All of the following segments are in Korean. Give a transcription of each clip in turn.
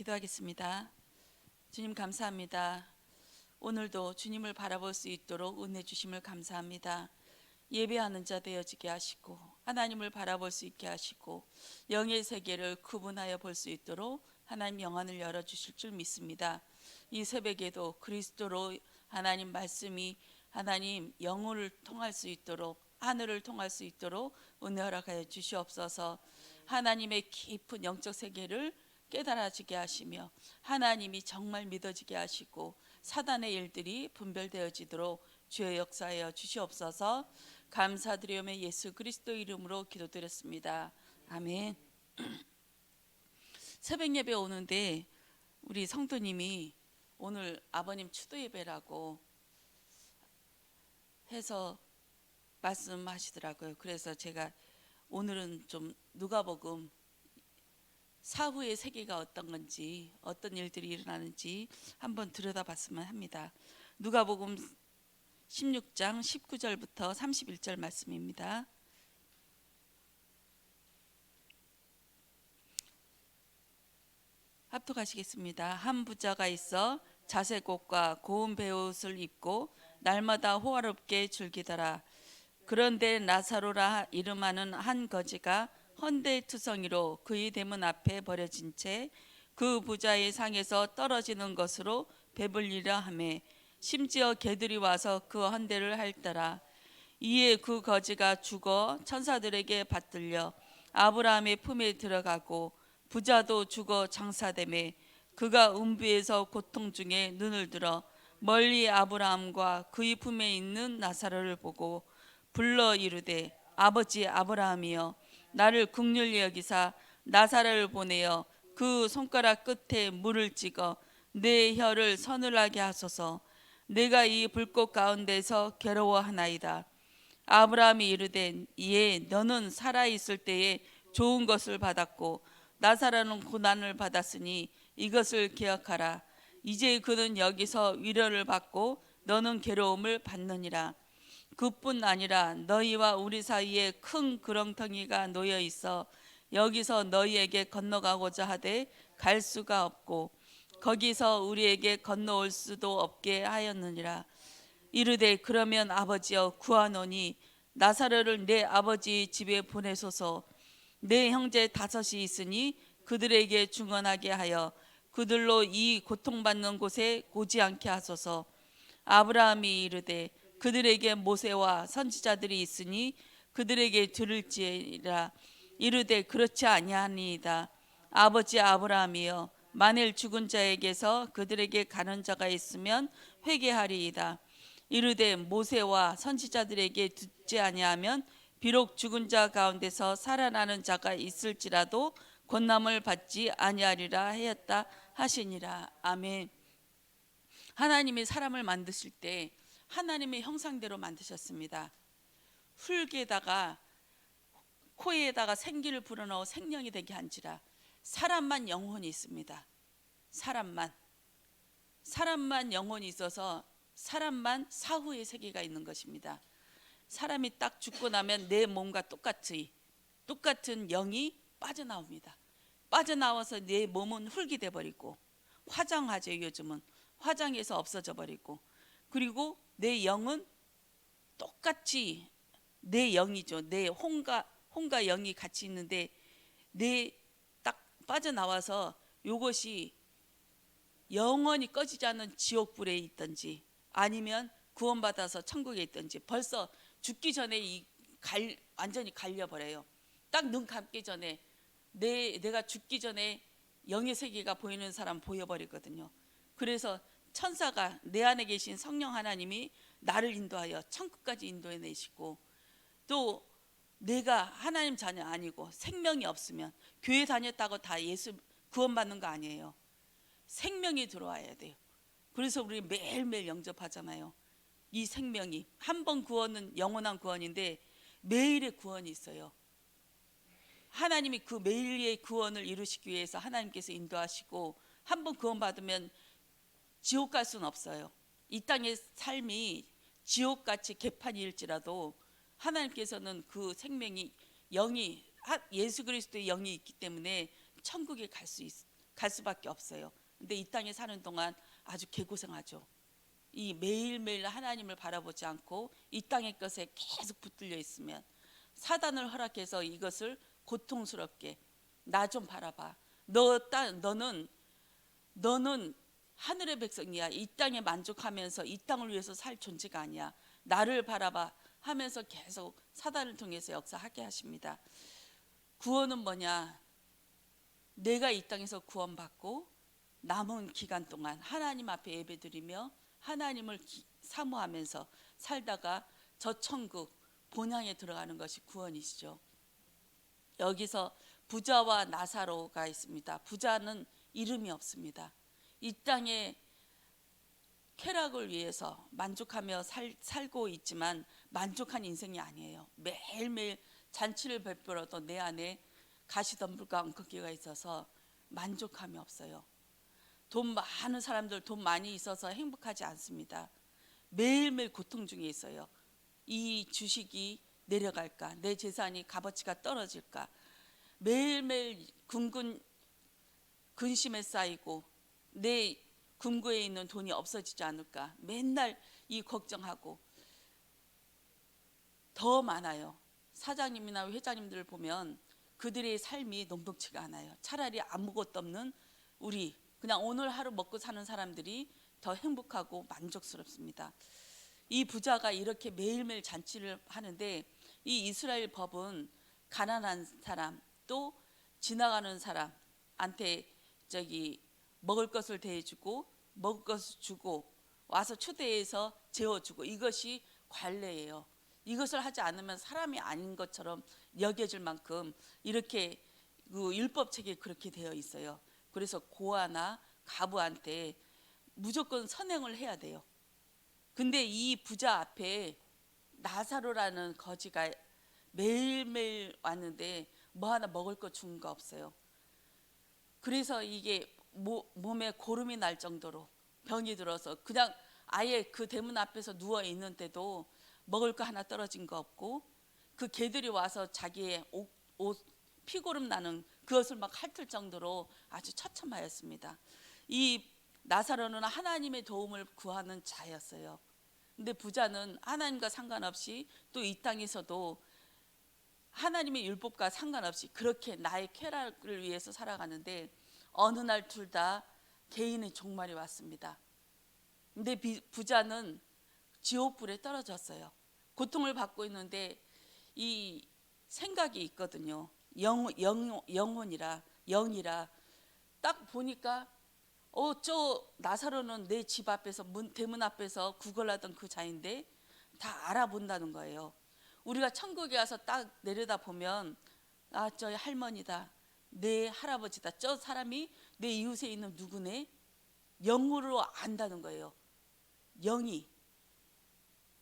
기도하겠습니다. 주님 감사합니다. 오늘도 주님을 바라볼 수 있도록 은혜 주심을 감사합니다. 예배하는 자 되어지게 하시고 하나님을 바라볼 수 있게 하시고 영의 세계를 구분하여 볼 수 있도록 하나님 영안을 열어주실 줄 믿습니다. 이 새벽에도 그리스도로 하나님 말씀이 하나님 영혼을 통할 수 있도록 하늘을 통할 수 있도록 은혜 허락하여 주시옵소서. 하나님의 깊은 영적 세계를 깨달아지게 하시며 하나님이 정말 믿어지게 하시고 사단의 일들이 분별되어지도록 주의 역사하여 주시옵소서. 감사드리오며 예수 그리스도 이름으로 기도드렸습니다. 아멘. 새벽 예배 오는데 우리 성도님이 오늘 아버님 추도 예배라고 해서 말씀하시더라고요. 그래서 제가 오늘은 좀 누가복음 사후의 세계가 어떤 건지 어떤 일들이 일어나는지 한번 들여다봤으면 합니다. 누가복음 16장 19절부터 31절 말씀입니다. 합독하시겠습니다. 한 부자가 있어 자색옷과 고운 베옷을 입고 날마다 호화롭게 즐기더라. 그런데 나사로라 이름하는 한 거지가 헌데투성이로 그의 대문 앞에 버려진 채 그 부자의 상에서 떨어지는 것으로 배불리려 하매 심지어 개들이 와서 그 헌대를 핥더라. 이에 그 거지가 죽어 천사들에게 받들려 아브라함의 품에 들어가고 부자도 죽어 장사되매 그가 음부에서 고통 중에 눈을 들어 멀리 아브라함과 그의 품에 있는 나사로를 보고 불러 이르되 아버지 아브라함이여 나를 긍휼히 여기사 나사로를 보내어 그 손가락 끝에 물을 찍어 내 혀를 서늘하게 하소서. 내가 이 불꽃 가운데서 괴로워하나이다. 아브라함이 이르되 예 너는 살아있을 때에 좋은 것을 받았고 나사로는 고난을 받았으니 이것을 기억하라. 이제 그는 여기서 위로를 받고 너는 괴로움을 받느니라. 그뿐 아니라 너희와 우리 사이에 큰 구렁텅이가 놓여 있어 여기서 너희에게 건너가고자 하되 갈 수가 없고 거기서 우리에게 건너올 수도 없게 하였느니라. 이르되 그러면 아버지여 구하노니 나사로를 내 아버지 집에 보내소서. 내 형제 5이 있으니 그들에게 중언하게 하여 그들로 이 고통받는 곳에 오지 않게 하소서. 아브라함이 이르되 그들에게 모세와 선지자들이 있으니 그들에게 들을지라. 이르되 그렇지 아니하니이다. 아버지 아브라함이여 만일 죽은 자에게서 그들에게 가는 자가 있으면 회개하리이다. 이르되 모세와 선지자들에게 듣지 아니하면 비록 죽은 자 가운데서 살아나는 자가 있을지라도 권남을 받지 아니하리라 하였다 하시니라. 아멘. 하나님이 사람을 만드실 때 하나님의 형상대로 만드셨습니다. 흙에다가 코에다가 생기를 불어넣어 생명이 되게 한지라. 사람만 영혼이 있습니다. 사람만 영혼이 있어서 사람만 사후의 세계가 있는 것입니다. 사람이 딱 죽고 나면 내 몸과 똑같은 영이 빠져나옵니다. 빠져나와서 내 몸은 흙이 돼버리고 화장하죠. 요즘은 화장해서 없어져 버리고 그리고 내 영은 똑같이 내 영이죠. 내 혼과 영이 같이 있는데 내 딱 빠져나와서 이것이 영원히 꺼지지 않는 지옥불에 있든지 아니면 구원받아서 천국에 있든지 벌써 죽기 전에 완전히 갈려버려요. 딱 눈 감기 전에 내가 죽기 전에 영의 세계가 보이는 사람 보여버리거든요. 그래서 천사가 내 안에 계신 성령 하나님이 나를 인도하여 천국까지 인도해 내시고 또 내가 하나님 자녀 아니고 생명이 없으면 교회 다녔다고 다 예수 구원받는 거 아니에요. 생명이 들어와야 돼요. 그래서 우리 매일매일 영접하잖아요. 이 생명이 한 번 구원은 영원한 구원인데 매일의 구원이 있어요. 하나님이 그 매일의 구원을 이루시기 위해서 하나님께서 인도하시고 한 번 구원받으면 지옥 갈 수는 없어요. 이 땅의 삶이 지옥같이 개판일지라도 하나님께서는 그 생명이 영이 예수 그리스도의 영이 있기 때문에 천국에 갈 갈 수밖에 없어요. 근데 이 땅에 사는 동안 아주 개고생하죠. 이 매일매일 하나님을 바라보지 않고 이 땅의 것에 계속 붙들려 있으면 사단을 허락해서 이것을 고통스럽게, 나 좀 바라봐. 너는 하늘의 백성이야. 이 땅에 만족하면서 이 땅을 위해서 살 존재가 아니야. 나를 바라봐 하면서 계속 사단을 통해서 역사하게 하십니다. 구원은 뭐냐? 내가 이 땅에서 구원받고 남은 기간 동안 하나님 앞에 예배드리며 하나님을 사모하면서 살다가 저 천국 본향에 들어가는 것이 구원이시죠. 여기서 부자와 나사로가 있습니다. 부자는 이름이 없습니다. 이 땅에 쾌락을 위해서 만족하며 살고 있지만 만족한 인생이 아니에요. 매일매일 잔치를 베풀어도 내 안에 가시덤불과 엉겅퀴가 있어서 만족함이 없어요. 돈 많은 사람들 돈 많이 있어서 행복하지 않습니다. 매일매일 고통 중에 있어요. 이 주식이 내려갈까? 내 재산이 값어치가 떨어질까? 매일매일 근심에 쌓이고 내 금고에 있는 돈이 없어지지 않을까? 맨날 이 걱정하고 더 많아요. 사장님이나 회장님들을 보면 그들의 삶이 녹록지가 않아요. 차라리 아무것도 없는 우리 그냥 오늘 하루 먹고 사는 사람들이 더 행복하고 만족스럽습니다. 이 부자가 이렇게 매일매일 잔치를 하는데 이 이스라엘 법은 가난한 사람 또 지나가는 사람한테 먹을 것을 대해주고 먹을 것을 주고 와서 초대해서 재워주고 이것이 관례예요. 이것을 하지 않으면 사람이 아닌 것처럼 여겨질 만큼 이렇게 그 율법책에 그렇게 되어 있어요. 그래서 고아나 가부한테 무조건 선행을 해야 돼요. 근데 이 부자 앞에 나사로라는 거지가 매일매일 왔는데 뭐 하나 먹을 거 준 거 없어요. 그래서 이게 몸에 고름이 날 정도로 병이 들어서 그냥 아예 그 대문 앞에서 누워 있는데도 먹을 거 하나 떨어진 거 없고 그 개들이 와서 자기의 옷 피고름 나는 그것을 막 핥을 정도로 아주 처참하였습니다. 이 나사로는 하나님의 도움을 구하는 자였어요. 근데 부자는 하나님과 상관없이 또 이 땅에서도 하나님의 율법과 상관없이 그렇게 나의 쾌락을 위해서 살아가는데 어느 날 둘 다 개인의 종말이 왔습니다. 근데 부자는 지옥불에 떨어졌어요. 고통을 받고 있는데 이 생각이 있거든요. 영혼이라 영이라 딱 보니까 저 나사로는 내 집 앞에서 대문 앞에서 구걸하던 그 자인데 다 알아본다는 거예요. 우리가 천국에 와서 딱 내려다 보면 저 할머니다, 내 할아버지다, 저 사람이 내 이웃에 있는 누구네? 영으로 안다는 거예요. 영이.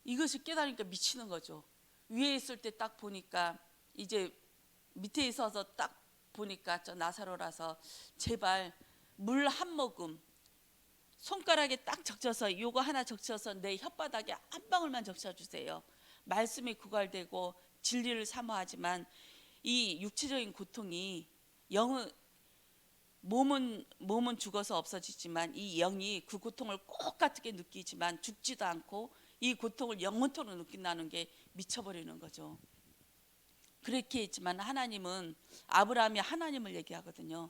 이것을 깨달으니까 미치는 거죠. 위에 있을 때 딱 보니까 이제 밑에 있어서 딱 보니까 저 나사로라서 제발 물 한 모금 손가락에 딱 적셔서 요거 하나 적셔서 내 혓바닥에 한 방울만 적셔주세요. 말씀이 구갈되고 진리를 사모하지만 이 육체적인 고통이 몸은 죽어서 없어지지만 이 영이 그 고통을 꼭 같게 느끼지만 죽지도 않고 이 고통을 영원토록 느낀다는 게 미쳐버리는 거죠. 그렇게 했지만 하나님은 아브라함이 하나님을 얘기하거든요.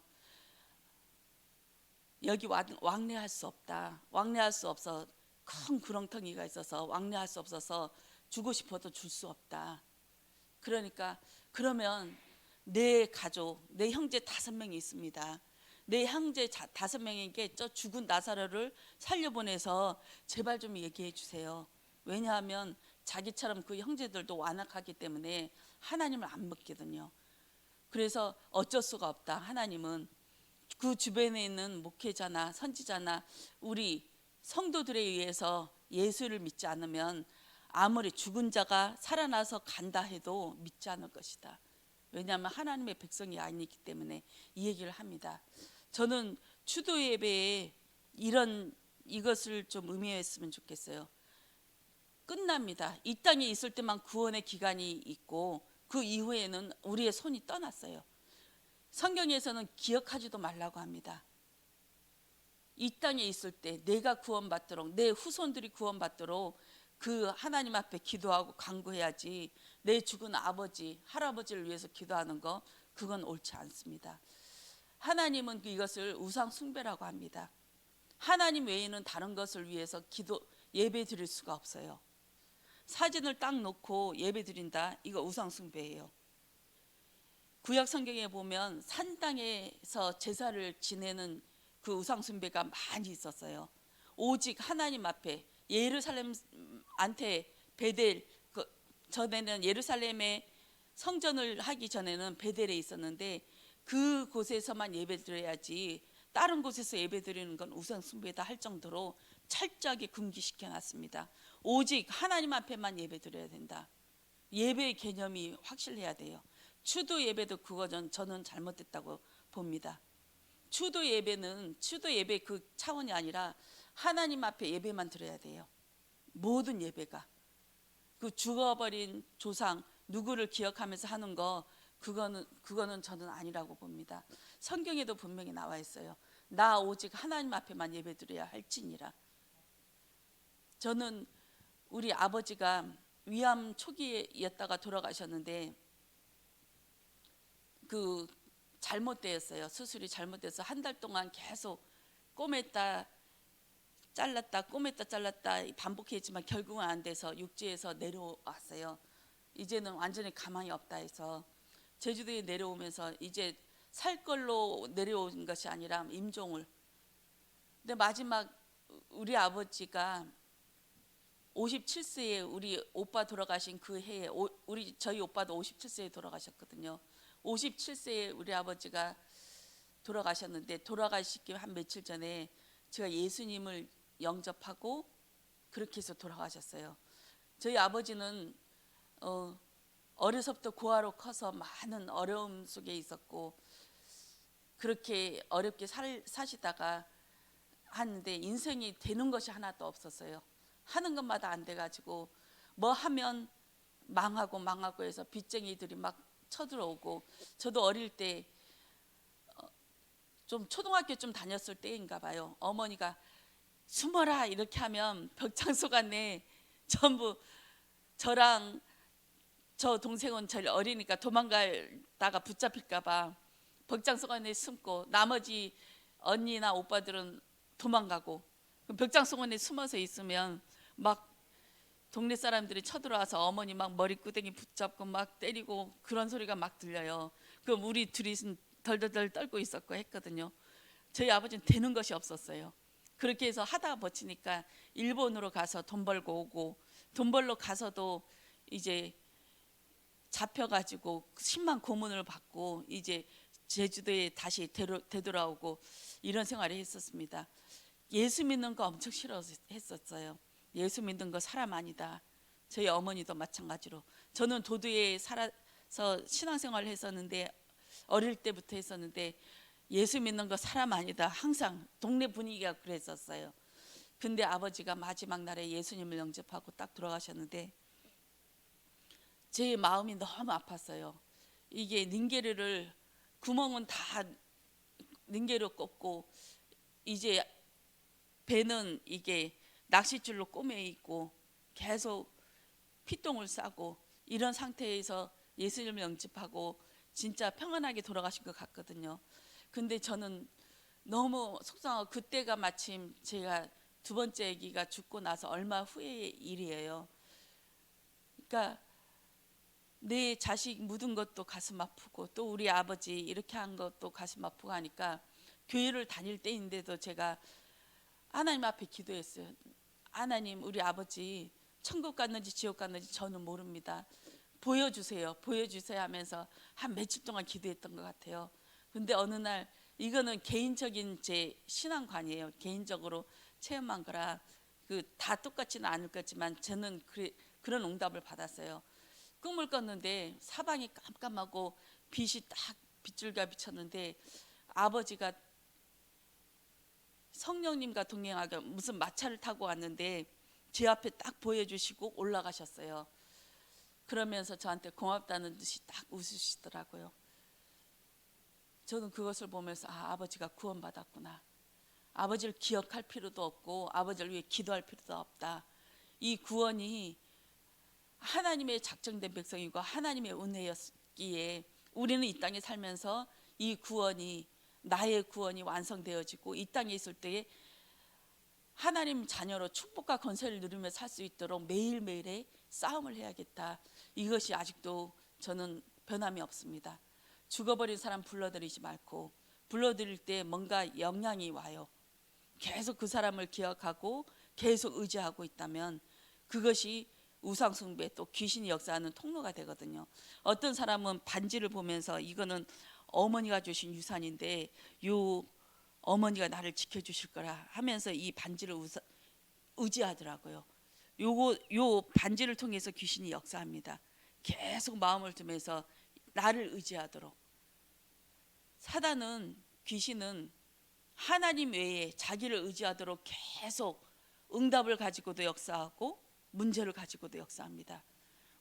여기 왕래할 수 없다. 왕래할 수 없어. 큰 구렁텅이가 있어서 왕래할 수 없어서 주고 싶어도 줄 수 없다. 그러니까 그러면 내 가족, 내 형제 5명이 있습니다. 내 형제 5명에게 저 죽은 나사로를 살려보내서 제발 좀 얘기해 주세요. 왜냐하면 자기처럼 그 형제들도 완악하기 때문에 하나님을 안 믿거든요. 그래서 어쩔 수가 없다. 하나님은 그 주변에 있는 목회자나 선지자나 우리 성도들에 의해서 예수를 믿지 않으면 아무리 죽은 자가 살아나서 간다 해도 믿지 않을 것이다. 왜냐하면 하나님의 백성이 아니기 때문에 이 얘기를 합니다. 저는 추도 예배에 이것을 좀 의미했으면 좋겠어요. 끝납니다. 이 땅에 있을 때만 구원의 기간이 있고 그 이후에는 우리의 손이 떠났어요. 성경에서는 기억하지도 말라고 합니다. 이 땅에 있을 때 내가 구원받도록, 내 후손들이 구원받도록 그 하나님 앞에 기도하고 간구해야지, 내 죽은 아버지 할아버지를 위해서 기도하는 거, 그건 옳지 않습니다. 하나님은 이것을 우상 숭배라고 합니다. 하나님 외에는 다른 것을 위해서 예배 드릴 수가 없어요. 사진을 딱 놓고 예배 드린다, 이거 우상 숭배예요. 구약 성경에 보면 산 땅에서 제사를 지내는 그 우상 숭배가 많이 있었어요. 오직 하나님 앞에, 예루살렘한테 베델, 전에는 예루살렘에 성전을 하기 전에는 베델에 있었는데 그곳에서만 예배드려야지 다른 곳에서 예배드리는 건 우상 숭배다 할 정도로 철저하게 금기시켜 놨습니다. 오직 하나님 앞에만 예배드려야 된다. 예배의 개념이 확실해야 돼요. 추도 예배도 저는 잘못됐다고 봅니다. 추도 예배는 추도 예배 그 차원이 아니라 하나님 앞에 예배만 드려야 돼요. 모든 예배가 그 죽어버린 조상 누구를 기억하면서 하는 거, 그거는 저는 아니라고 봅니다. 성경에도 분명히 나와 있어요. 나 오직 하나님 앞에만 예배드려야 할지니라. 저는 우리 아버지가 위암 초기였다가 돌아가셨는데 그 잘못되었어요. 수술이 잘못돼서 한 달 동안 계속 꼬맸다 잘랐다 꼬맸다 잘랐다 반복했지만 결국은 안 돼서 육지에서 내려왔어요. 이제는 완전히 가망이 없다 해서 제주도에 내려오면서 이제 살 걸로 내려온 것이 아니라 임종을. 근데 마지막 우리 아버지가 57세에 우리 오빠 돌아가신 그 해에 저희 오빠도 57세에 돌아가셨거든요. 57세에 우리 아버지가 돌아가셨는데 돌아가시기 한 며칠 전에 제가 예수님을 영접하고 그렇게 해서 돌아가셨어요. 저희 아버지는 어려서부터 고아로 커서 많은 어려움 속에 있었고 그렇게 어렵게 사시다가 하는데 인생이 되는 것이 하나도 없었어요. 하는 것마다 안 돼가지고 뭐 하면 망하고 해서 빚쟁이들이 막 쳐들어오고, 저도 어릴 때 좀 초등학교 좀 다녔을 때인가 봐요. 어머니가 숨어라 이렇게 하면 벽장속 안에 전부 저랑 저 동생은 제일 어리니까 도망가다가 붙잡힐까 봐 벽장속 안에 숨고 나머지 언니나 오빠들은 도망가고, 벽장속 안에 숨어서 있으면 막 동네 사람들이 쳐들어와서 어머니 막 머리끄댕이 붙잡고 막 때리고 그런 소리가 막 들려요. 그럼 우리 둘이는 덜덜덜 떨고 있었고 했거든요. 저희 아버지는 되는 것이 없었어요. 그렇게 해서 하다 버티니까 일본으로 가서 돈 벌고 오고, 돈 벌러 가서도 이제 잡혀가지고 10만 고문을 받고 이제 제주도에 다시 되돌아오고 이런 생활을 했었습니다. 예수 믿는 거 엄청 싫어했었어요. 예수 믿는 거 사람 아니다. 저희 어머니도 마찬가지로. 저는 도두에 살아서 신앙생활을 했었는데 어릴 때부터 했었는데 예수 믿는 거 사람 아니다. 항상 동네 분위기가 그랬었어요. 근데 아버지가 마지막 날에 예수님을 영접하고 딱 돌아가셨는데 제 마음이 너무 아팠어요. 이게 닌게르를 구멍은 다 닌게르 꼽고 이제 배는 이게 낚싯줄로 꼬매 있고 계속 피똥을 싸고 이런 상태에서 예수님을 영접하고 진짜 평안하게 돌아가신 것 같거든요. 근데 저는 너무 속상하고, 그때가 마침 제가 두 번째 아기가 죽고 나서 얼마 후의 일이에요. 그러니까 내 자식 묻은 것도 가슴 아프고 또 우리 아버지 이렇게 한 것도 가슴 아프고 하니까 교회를 다닐 때인데도 제가 하나님 앞에 기도했어요. 하나님, 우리 아버지 천국 갔는지 지옥 갔는지 저는 모릅니다. 보여주세요 하면서 한 며칠 동안 기도했던 것 같아요. 근데 어느 날, 이거는 개인적인 제 신앙관이에요. 개인적으로 체험한 거라 다 똑같지는 않을 거지만 저는 그런 응답을 받았어요. 꿈을 꿨는데 사방이 깜깜하고 빛이 딱 빗줄기가 비쳤는데 아버지가 성령님과 동행하게 무슨 마차를 타고 왔는데 제 앞에 딱 보여주시고 올라가셨어요. 그러면서 저한테 고맙다는 듯이 딱 웃으시더라고요. 저는 그것을 보면서 아버지가 구원받았구나. 아버지를 기억할 필요도 없고 아버지를 위해 기도할 필요도 없다. 이 구원이 하나님의 작정된 백성이고 하나님의 은혜였기에 우리는 이 땅에 살면서 이 구원이, 나의 구원이 완성되어지고 이 땅에 있을 때에 하나님 자녀로 축복과 건설을 누리며 살 수 있도록 매일매일의 싸움을 해야겠다. 이것이 아직도 저는 변함이 없습니다. 죽어버린 사람 불러들이지 말고, 불러들일 때 뭔가 영향이 와요. 계속 그 사람을 기억하고 계속 의지하고 있다면 그것이 우상숭배, 또 귀신이 역사하는 통로가 되거든요. 어떤 사람은 반지를 보면서 이거는 어머니가 주신 유산인데 요 어머니가 나를 지켜주실 거라 하면서 이 반지를 의지하더라고요. 요 반지를 통해서 귀신이 역사합니다. 계속 마음을 두면서 나를 의지하도록. 사단은, 귀신은 하나님 외에 자기를 의지하도록 계속 응답을 가지고도 역사하고 문제를 가지고도 역사합니다.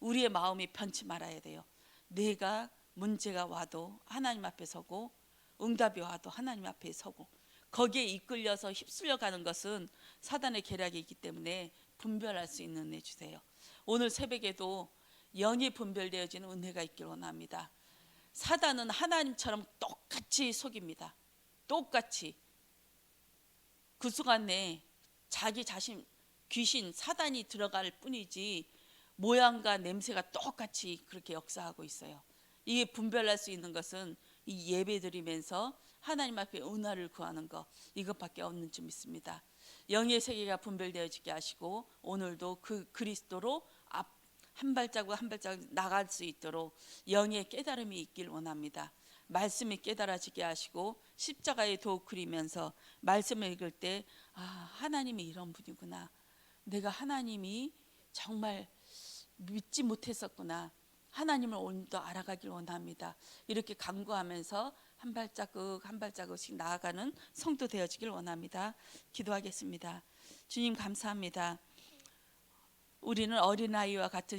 우리의 마음이 변치 말아야 돼요. 내가 문제가 와도 하나님 앞에 서고 응답이 와도 하나님 앞에 서고, 거기에 이끌려서 휩쓸려 가는 것은 사단의 계략이 있기 때문에 분별할 수 있는 은혜 주세요. 오늘 새벽에도 영이 분별되어지는 은혜가 있길 원합니다. 사단은 하나님처럼 똑같이 속입니다. 똑같이. 그 순간에 자기 자신, 귀신, 사단이 들어갈 뿐이지 모양과 냄새가 똑같이 그렇게 역사하고 있어요. 이게 분별할 수 있는 것은 이 예배 드리면서 하나님 앞에 은혜를 구하는 것, 이것밖에 없는 줄 믿습니다. 영의 세계가 분별되어지게 하시고 오늘도 그 그리스도로 한 발자국 한 발자국 나갈 수 있도록 영의 깨달음이 있길 원합니다. 말씀이 깨달아지게 하시고 십자가에 도 그리면서 말씀을 읽을 때 하나님이 이런 분이구나, 내가 하나님이 정말 믿지 못했었구나, 하나님을 오늘도 알아가길 원합니다. 이렇게 간구하면서 한 발자국 한 발자국씩 나아가는 성도 되어지길 원합니다. 기도하겠습니다. 주님 감사합니다. 우리는 어린아이와 같은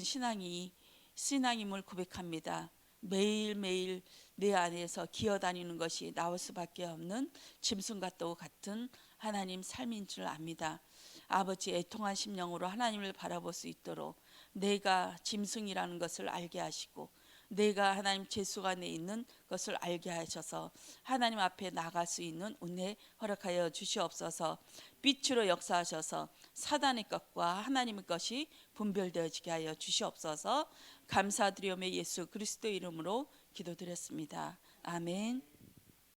신앙임을 고백합니다. 매일매일 내 안에서 기어다니는 것이 나올 수밖에 없는 짐승과 또 같은 하나님 삶인 줄 압니다. 아버지, 애통한 심령으로 하나님을 바라볼 수 있도록 내가 짐승이라는 것을 알게 하시고 내가 하나님 죄수 안에 있는 것을 알게 하셔서 하나님 앞에 나갈 수 있는 은혜 허락하여 주시옵소서. 빛으로 역사하셔서 사단의 것과 하나님의 것이 분별되어지게 하여 주시옵소서. 감사드리오며 예수 그리스도 이름으로 기도드렸습니다. 아멘.